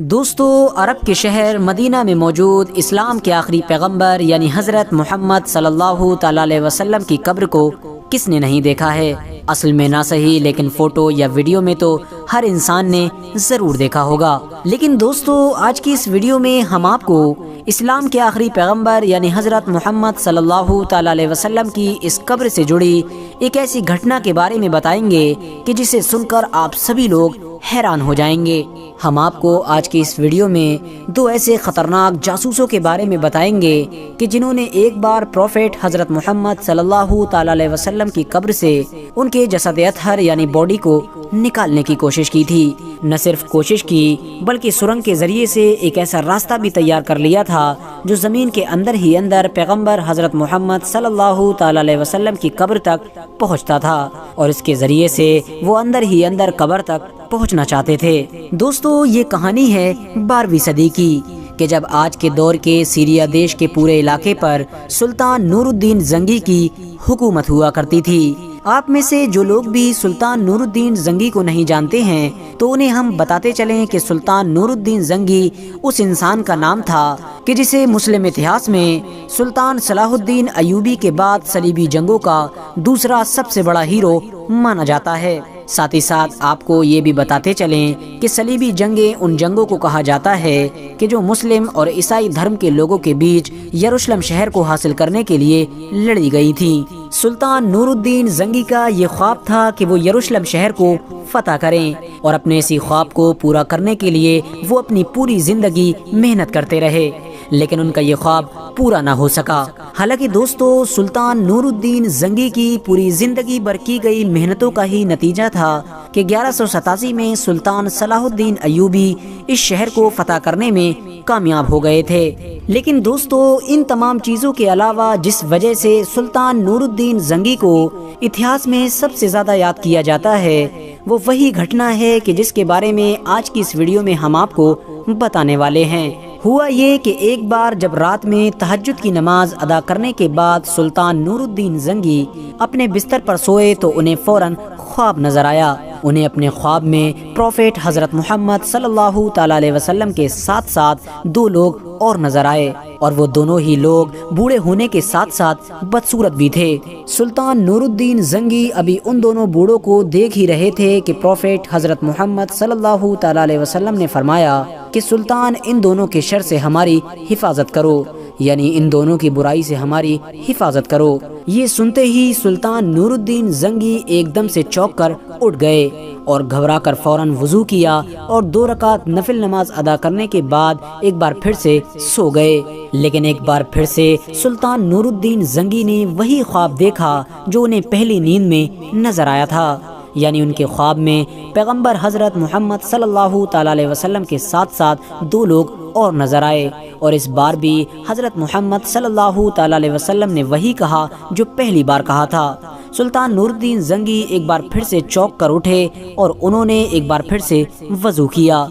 دوستو، عرب کے شہر مدینہ میں موجود اسلام کے آخری پیغمبر یعنی حضرت محمد صلی اللہ تعالی علیہ وسلم کی قبر کو کس نے نہیں دیکھا ہے؟ اصل میں نہ صحیح لیکن فوٹو یا ویڈیو میں تو ہر انسان نے ضرور دیکھا ہوگا۔ لیکن دوستو، آج کی اس ویڈیو میں ہم آپ کو اسلام کے آخری پیغمبر یعنی حضرت محمد صلی اللہ تعالی علیہ وسلم کی اس قبر سے جڑی ایک ایسی گھٹنا کے بارے میں بتائیں گے کہ جسے سن کر آپ سبھی لوگ حیران ہو جائیں گے۔ ہم آپ کو آج کی اس ویڈیو میں دو ایسے خطرناک جاسوسوں کے بارے میں بتائیں گے کہ جنہوں نے ایک بار پروفیٹ حضرت محمد صلی اللہ تعالی علیہ وسلم کی قبر سے ان کے جسد اطہر یعنی باڈی کو نکالنے کی کوشش کی تھی۔ نہ صرف کوشش کی بلکہ سرنگ کے ذریعے سے ایک ایسا راستہ بھی تیار کر لیا تھا جو زمین کے اندر ہی اندر پیغمبر حضرت محمد صلی اللہ تعالی علیہ وسلم کی قبر تک پہنچتا تھا، اور اس کے ذریعے سے وہ اندر ہی اندر قبر تک پہنچنا چاہتے تھے۔ دوستو، یہ کہانی ہے 12ویں صدی کی کہ جب آج کے دور کے سیریا دیش کے پورے علاقے پر سلطان نور الدین زنگی کی حکومت ہوا کرتی تھی۔ آپ میں سے جو لوگ بھی سلطان نور الدین زنگی کو نہیں جانتے ہیں تو انہیں ہم بتاتے چلیں کہ سلطان نور الدین زنگی اس انسان کا نام تھا کہ جسے مسلم اتہاس میں سلطان صلاح الدین ایوبی کے بعد صلیبی جنگوں کا دوسرا سب سے بڑا ہیرو مانا جاتا ہے۔ ساتھ ہی ساتھ آپ کو یہ بھی بتاتے چلیں کہ صلیبی جنگیں ان جنگوں کو کہا جاتا ہے کہ جو مسلم اور عیسائی دھرم کے لوگوں کے بیچ یروشلم شہر کو حاصل کرنے کے لیے لڑی گئی تھی۔ سلطان نور الدین زنگی کا یہ خواب تھا کہ وہ یروشلم شہر کو فتح کریں، اور اپنے اسی خواب کو پورا کرنے کے لیے وہ اپنی پوری زندگی محنت کرتے رہے، لیکن ان کا یہ خواب پورا نہ ہو سکا۔ حالانکہ دوستو، سلطان نور الدین زنگی کی پوری زندگی بھر کی گئی محنتوں کا ہی نتیجہ تھا کہ 1187 میں سلطان صلاح الدین ایوبی اس شہر کو فتح کرنے میں کامیاب ہو گئے تھے۔ لیکن دوستو، ان تمام چیزوں کے علاوہ جس وجہ سے سلطان نور الدین زنگی کو اتہاس میں سب سے زیادہ یاد کیا جاتا ہے، وہ وہی گھٹنا ہے کہ جس کے بارے میں آج کی اس ویڈیو میں ہم آپ کو بتانے والے ہیں۔ ہوا یہ کہ ایک بار جب رات میں تہجد کی نماز ادا کرنے کے بعد سلطان نور الدین زنگی اپنے بستر پر سوئے تو انہیں فوراً خواب نظر آیا۔ انہیں اپنے خواب میں پروفیٹ حضرت محمد صلی اللہ تعالی علیہ وسلم کے ساتھ ساتھ دو لوگ اور نظر آئے، اور وہ دونوں ہی لوگ بوڑھے ہونے کے ساتھ ساتھ بدصورت بھی تھے۔ سلطان نور الدین زنگی ابھی ان دونوں بوڑھوں کو دیکھ ہی رہے تھے کہ پروفیٹ حضرت محمد صلی اللہ تعالی علیہ وسلم نے فرمایا کہ سلطان، ان دونوں کے شر سے ہماری حفاظت کرو، یعنی ان دونوں کی برائی سے ہماری حفاظت کرو۔ یہ سنتے ہی سلطان نور الدین زنگی ایک دم سے چونک کر اٹھ گئے اور گھبرا کر فوراً وضو کیا اور 2 رکعت نفل نماز ادا کرنے کے بعد ایک بار پھر سے سو گئے۔ لیکن ایک بار پھر سے سلطان نور الدین زنگی نے وہی خواب دیکھا جو انہیں پہلی نیند میں نظر آیا تھا، یعنی ان کے خواب میں پیغمبر حضرت محمد صلی اللہ تعالی علیہ وسلم کے ساتھ ساتھ 2 لوگ اور نظر آئے، اور اس بار بھی حضرت محمد صلی اللہ تعالی علیہ وسلم نے وہی کہا جو پہلی بار کہا تھا۔ سلطان نور الدین زنگی ایک بار پھر سے چونک کر اٹھے اور انہوں نے ایک بار پھر سے وضو کیا۔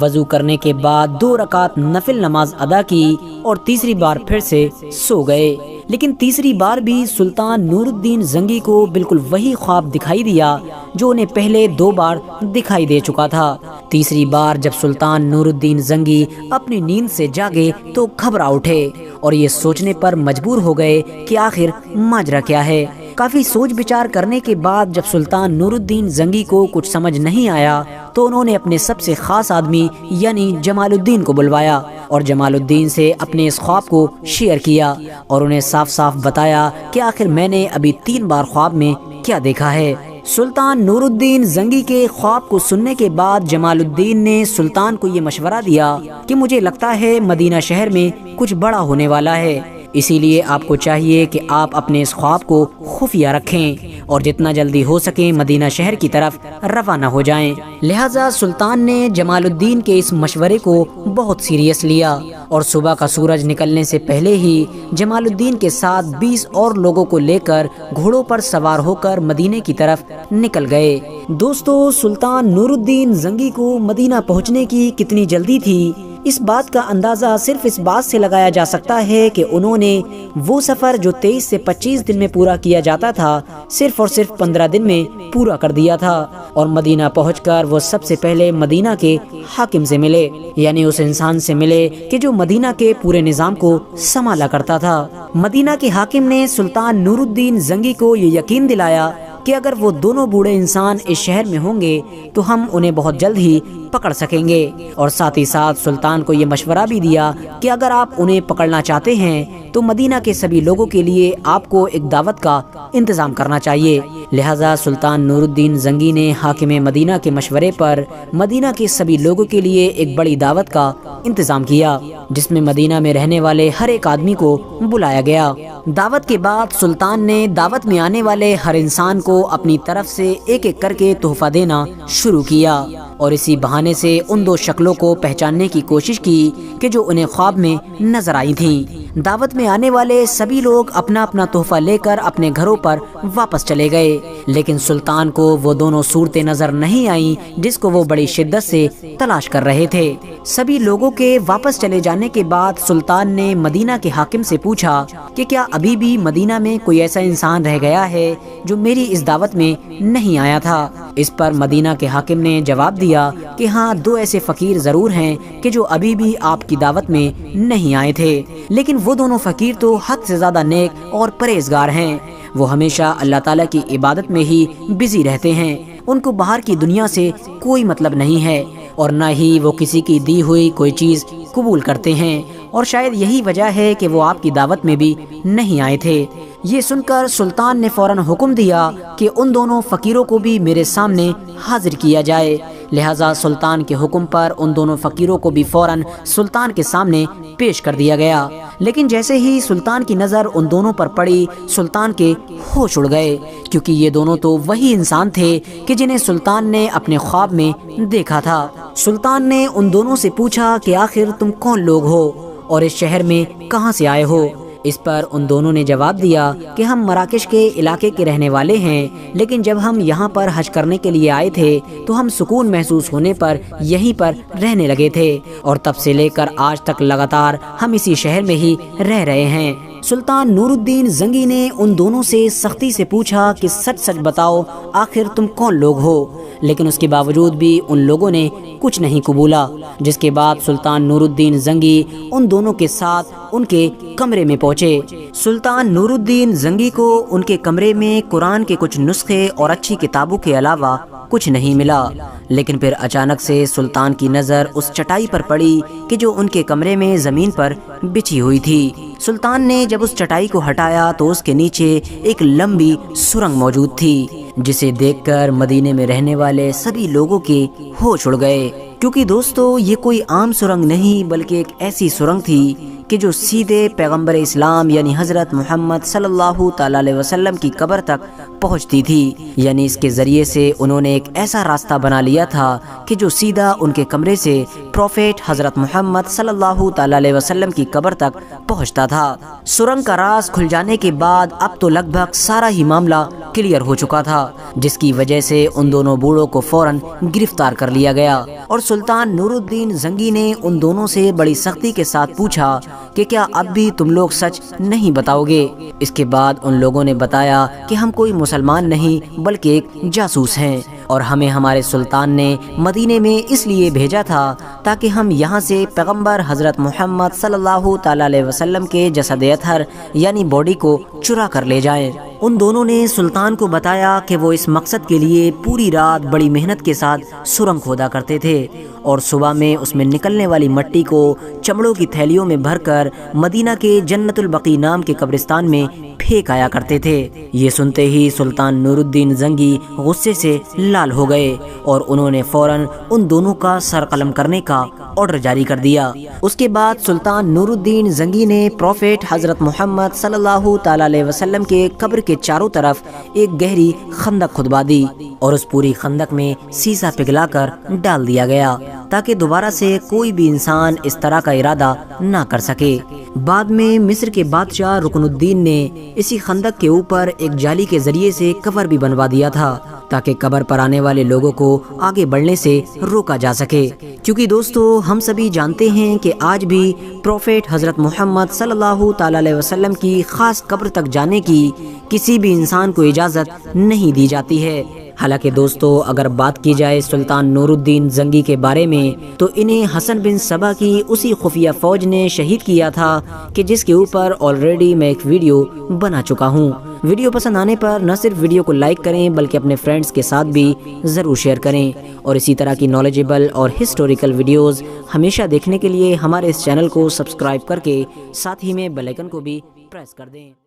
وضو کرنے کے بعد 2 رکعت نفل نماز ادا کی اور تیسری بار پھر سے سو گئے۔ لیکن تیسری بار بھی سلطان نور الدین زنگی کو بالکل وہی خواب دکھائی دیا جو انہیں پہلے 2 بار دکھائی دے چکا تھا۔ تیسری بار جب سلطان نور الدین زنگی اپنی نیند سے جاگے تو گھبرا اٹھے اور یہ سوچنے پر مجبور ہو گئے کہ آخر ماجرا کیا ہے۔ کافی سوچ بچار کرنے کے بعد جب سلطان نور الدین زنگی کو کچھ سمجھ نہیں آیا تو انہوں نے اپنے سب سے خاص آدمی یعنی جمال الدین کو بلوایا اور جمال الدین سے اپنے اس خواب کو شیئر کیا اور انہیں صاف صاف بتایا کہ آخر میں نے ابھی 3 بار خواب میں کیا دیکھا ہے۔ سلطان نور الدین زنگی کے خواب کو سننے کے بعد جمال الدین نے سلطان کو یہ مشورہ دیا کہ مجھے لگتا ہے مدینہ شہر میں کچھ بڑا ہونے والا ہے، اسی لیے آپ کو چاہیے کہ آپ اپنے اس خواب کو خفیہ رکھیں اور جتنا جلدی ہو سکے مدینہ شہر کی طرف روانہ ہو جائیں۔ لہٰذا سلطان نے جمال الدین کے اس مشورے کو بہت سیریس لیا اور صبح کا سورج نکلنے سے پہلے ہی جمال الدین کے ساتھ 20 اور لوگوں کو لے کر گھوڑوں پر سوار ہو کر مدینے کی طرف نکل گئے۔ دوستو، سلطان نور الدین زنگی کو مدینہ پہنچنے کی کتنی جلدی تھی اس بات کا اندازہ صرف اس بات سے لگایا جا سکتا ہے کہ انہوں نے وہ سفر جو 23 سے 25 دن میں پورا کیا جاتا تھا صرف اور صرف 15 دن میں پورا کر دیا تھا، اور مدینہ پہنچ کر وہ سب سے پہلے مدینہ کے حاکم سے ملے، یعنی اس انسان سے ملے کہ جو مدینہ کے پورے نظام کو سنبھالا کرتا تھا۔ مدینہ کے حاکم نے سلطان نور الدین زنگی کو یہ یقین دلایا کہ اگر وہ دونوں بوڑھے انسان اس شہر میں ہوں گے تو ہم انہیں بہت جلد ہی پکڑ سکیں گے، اور ساتھ ہی ساتھ سلطان کو یہ مشورہ بھی دیا کہ اگر آپ انہیں پکڑنا چاہتے ہیں تو مدینہ کے سبھی لوگوں کے لیے آپ کو ایک دعوت کا انتظام کرنا چاہیے۔ لہذا سلطان نور الدین زنگی نے حاکم مدینہ کے مشورے پر مدینہ کے سبھی لوگوں کے لیے ایک بڑی دعوت کا انتظام کیا، جس میں مدینہ میں رہنے والے ہر ایک آدمی کو بلایا گیا۔ دعوت کے بعد سلطان نے دعوت میں آنے والے ہر انسان کو اپنی طرف سے ایک ایک کر کے تحفہ دینا شروع کیا، اور اسی بہانے سے ان دو شکلوں کو پہچاننے کی کوشش کی کہ جو انہیں خواب میں نظر آئی تھیں۔ دعوت میں آنے والے سبھی لوگ اپنا اپنا تحفہ لے کر اپنے گھروں پر واپس چلے گئے، لیکن سلطان کو وہ دونوں صورتیں نظر نہیں آئیں جس کو وہ بڑی شدت سے تلاش کر رہے تھے۔ سبھی لوگوں کے واپس چلے جانے کے بعد سلطان نے مدینہ کے حاکم سے پوچھا کہ کیا ابھی بھی مدینہ میں کوئی ایسا انسان رہ گیا ہے جو میری اس دعوت میں نہیں آیا تھا؟ اس پر مدینہ کے حاکم نے جواب دیا کہ ہاں، 2 ایسے فقیر ضرور ہیں کہ جو ابھی بھی آپ کی دعوت میں نہیں آئے تھے، لیکن وہ دونوں فقیر تو حد سے زیادہ نیک اور پرہیزگار ہیں۔ وہ ہمیشہ اللہ تعالیٰ کی عبادت میں ہی بزی رہتے ہیں، ان کو باہر کی دنیا سے کوئی مطلب نہیں ہے، اور نہ ہی وہ کسی کی دی ہوئی کوئی چیز قبول کرتے ہیں، اور شاید یہی وجہ ہے کہ وہ آپ کی دعوت میں بھی نہیں آئے تھے۔ یہ سن کر سلطان نے فوراً حکم دیا کہ ان دونوں فقیروں کو بھی میرے سامنے حاضر کیا جائے۔ لہذا سلطان کے حکم پر ان دونوں فقیروں کو بھی فوراً سلطان کے سامنے پیش کر دیا گیا، لیکن جیسے ہی سلطان کی نظر ان دونوں پر پڑی سلطان کے ہوش اڑ گئے، کیونکہ یہ دونوں تو وہی انسان تھے کہ جنہیں سلطان نے اپنے خواب میں دیکھا تھا۔ سلطان نے ان دونوں سے پوچھا کہ آخر تم کون لوگ ہو اور اس شہر میں کہاں سے آئے ہو؟ اس پر ان دونوں نے جواب دیا کہ ہم مراکش کے علاقے کے رہنے والے ہیں، لیکن جب ہم یہاں پر حج کرنے کے لیے آئے تھے تو ہم سکون محسوس ہونے پر یہیں پر رہنے لگے تھے، اور تب سے لے کر آج تک لگاتار ہم اسی شہر میں ہی رہ رہے ہیں۔ سلطان نور الدین زنگی نے ان دونوں سے سختی سے پوچھا کہ سچ سچ بتاؤ آخر تم کون لوگ ہو، لیکن اس کے باوجود بھی ان لوگوں نے کچھ نہیں قبولا، جس کے بعد سلطان نور الدین زنگی ان دونوں کے ساتھ ان کے کمرے میں پہنچے۔ سلطان نور الدین زنگی کو ان کے کمرے میں قرآن کے کچھ نسخے اور اچھی کتابوں کے علاوہ کچھ نہیں ملا، لیکن پھر اچانک سے سلطان کی نظر اس چٹائی پر پڑی کہ جو ان کے کمرے میں زمین پر بچھی ہوئی تھی۔ سلطان نے جب اس چٹائی کو ہٹایا تو اس کے نیچے ایک لمبی سرنگ موجود تھی، جسے دیکھ کر مدینے میں رہنے والے سبھی لوگوں کے ہوش اڑ گئے، کیونکہ دوستو یہ کوئی عام سرنگ نہیں بلکہ ایک ایسی سرنگ تھی کہ جو سیدھے پیغمبر اسلام یعنی حضرت محمد صلی اللہ تعالی علیہ وسلم کی قبر تک پہنچتی تھی، یعنی اس کے ذریعے سے انہوں نے ایک ایسا راستہ بنا لیا تھا کہ جو سیدھا ان کے کمرے سے پروفیٹ حضرت محمد صلی اللہ تعالی علیہ وسلم کی قبر تک پہنچتا تھا۔ سرنگ کا راز کھل جانے کے بعد اب تو لگ بھگ سارا ہی معاملہ کلیئر ہو چکا تھا، جس کی وجہ سے ان دونوں بوڑھوں کو فوراً گرفتار کر لیا گیا، اور سلطان نور الدین زنگی نے ان دونوں سے بڑی سختی کے ساتھ پوچھا کہ کیا اب بھی تم لوگ سچ نہیں بتاؤ گے؟ اس کے بعد ان لوگوں نے بتایا کہ ہم کوئی مسلمان نہیں بلکہ ایک جاسوس ہیں، اور ہمیں ہمارے سلطان نے مدینے میں اس لیے بھیجا تھا تاکہ ہم یہاں سے پیغمبر حضرت محمد صلی اللہ تعالی علیہ وسلم کے جسد اطہر یعنی باڈی کو چرا کر لے جائیں۔ ان دونوں نے سلطان کو بتایا کہ وہ اس مقصد کے لیے پوری رات بڑی محنت کے ساتھ سرنگ کھودا کرتے تھے، اور صبح میں اس میں نکلنے والی مٹی کو چمڑوں کی تھیلیوں میں بھر کر مدینہ کے جنت البقیع نام کے قبرستان میں پھینک آیا کرتے تھے۔ یہ سنتے ہی سلطان نور الدین زنگی غصے سے لال ہو گئے، اور انہوں نے فوراً ان دونوں کا سر قلم کرنے کا آرڈر جاری کر دیا۔ اس کے بعد سلطان نور الدین زنگی نے پروفیٹ حضرت محمد صلی اللہ تعالی علیہ وسلم کے قبر کے چاروں طرف ایک گہری خندق کھدوا دی، اور اس پوری خندق میں سیسا پگھلا کر ڈال دیا گیا۔ تاکہ دوبارہ سے کوئی بھی انسان اس طرح کا ارادہ نہ کر سکے۔ بعد میں مصر کے بادشاہ رکن الدین نے اسی خندق کے اوپر ایک جالی کے ذریعے سے قبر بھی بنوا دیا تھا تاکہ قبر پر آنے والے لوگوں کو آگے بڑھنے سے روکا جا سکے، کیونکہ دوستو ہم سبھی جانتے ہیں کہ آج بھی پروفیٹ حضرت محمد صلی اللہ تعالی علیہ وسلم کی خاص قبر تک جانے کی کسی بھی انسان کو اجازت نہیں دی جاتی ہے۔ حالانکہ دوستو اگر بات کی جائے سلطان نور الدین زنگی کے بارے میں تو انہیں حسن بن سبا کی اسی خفیہ فوج نے شہید کیا تھا کہ جس کے اوپر آلریڈی میں ایک ویڈیو بنا چکا ہوں۔ ویڈیو پسند آنے پر نہ صرف ویڈیو کو لائک کریں بلکہ اپنے فرینڈز کے ساتھ بھی ضرور شیئر کریں، اور اسی طرح کی نالجیبل اور ہسٹوریکل ویڈیوز ہمیشہ دیکھنے کے لیے ہمارے اس چینل کو سبسکرائب کر کے ساتھ ہی میں بیل آئیکن کو بھی پریس کر دیں۔